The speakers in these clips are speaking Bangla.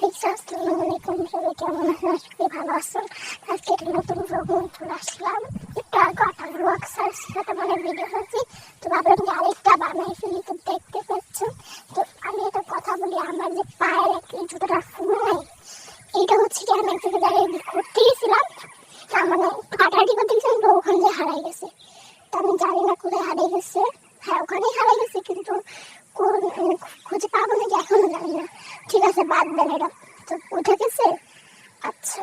আসসালামু আলাইকুম, সবাই কেমন আছেন? আশা করি ভালো আছেন। আজকে একটা নতুন ব্লগ নিয়ে চলে আসলাম। একটু আগে একটা ব্লগ সার্চ করতে মানে ভিডিও হচ্ছে, তো ভাবলাম যে আরেকটা বানাই ফেলি। তো দেখতে পাচ্ছেন, তো আমি একটা কথা বলি, আমার যে পায়ের একটা জুতোটা ফুল নাই, এইটা হচ্ছে কি আমি এক জায়গায় ঘুরতে গেছিলাম, মানে হাঁটাহাঁটি করতে গেছিলাম, তো ওখানে যে হারাই গেছে। তো আমি জানি না কোথায় হারিয়ে গেছে। হ্যাঁ, ওখানেই হারাই গেছে, কিন্তু খুঁজে পাবো নাকি এখনো জানি না। ঠিক আছে, বাদ দেন এটা। তো উঠে গেছে। আচ্ছা,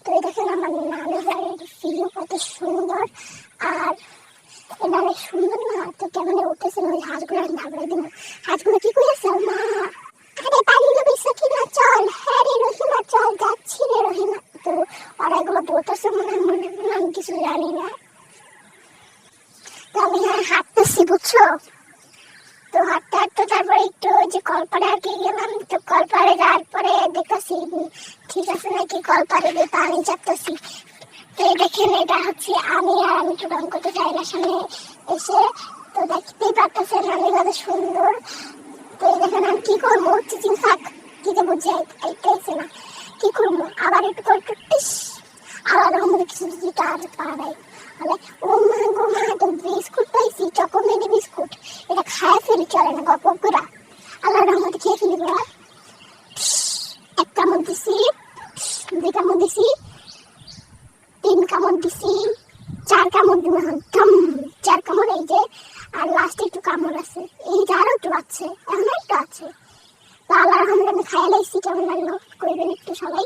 তো এই দেখেন আমার নামের বাড়ির ভিউ কত সুন্দর। আর এটা অনেক সুন্দর না? তো কেমন উঠেছে ওই হাঁসগুলো নামড়ে দিব। হাঁসগুলো কি করেছে মা? আরে পানি ডুবেছে কিনা, চল। হ্যাঁ রে রহিমা, চল, যাচ্ছি রে রহিমা। তো ওরা এগুলো বলতেছে মনে আমি কিছু জানি না। তো আমি হাঁটতেছি, বুঝছো? তো হাঁটতে হাঁটতে তারপরে একটু ওই যে কলপাড়ে আগে গেলাম। তো কলপাড়ে যাওয়ার পরে দেখতেছি ঠিক আছে নাকি, কলপাড়ে দিয়ে পানি চাপতেছি। তো দেখেন, এটা হচ্ছে আমি একটু রং করতে চাই না সামনে এসে। তো দেখতেই পারতেছেন আমি কত সুন্দর। তো এই দেখেন আমি কি করবো, চিচিং শাক কি যে বুঝে আইতেছে না, কি করবো। আবার একটু করে টুটিস আলাদা আমাদের কিছু দিতে আর পারাই হলে। ও মা গো মা, তো বিস্কুট পাইছি, চকোমেরি বিস্কুট। এটা খায় ফেলি, চলে না গপ করে। আল্লাহ রহমতে খেয়ে ফেলি বলা। এক কামড় দিছি, দুই কামড় দিছি, তিন কামড় দিছি, চার কামড় দিব এখন। চার কামড় এই যে, আর লাস্টে একটু কামড় আছে, এই যে আরো একটু আছে, এখন একটু আছে। তো আল্লাহ রহমতে আমি খাইয়া লাইছি। কেমন লাগলো করবেন একটু সবাই।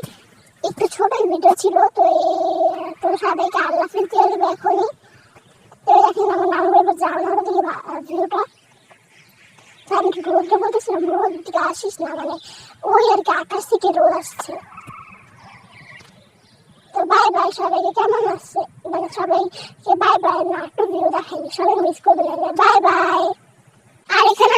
একটু ছোট ভিডিও ছিল, তো সবাইকে আল্লাহ ফির দিয়ে দেবে এখনই। তো দেখেন আমার নাম বলবো জানার দিকে ভিউটা। তো আমি একটু রোদটা বলতেছিলাম, রোদ দিকে আসিস না, মানে ওই আর কি আকাশ থেকে রোদ আসছে। তো বাই বাই সবাইকে, কেমন আসছে মানে সবাইকে বাই বাই। না একটু ভিউ দেখাই, সবাই মিস করবে না, বাই বাই। আর এখানে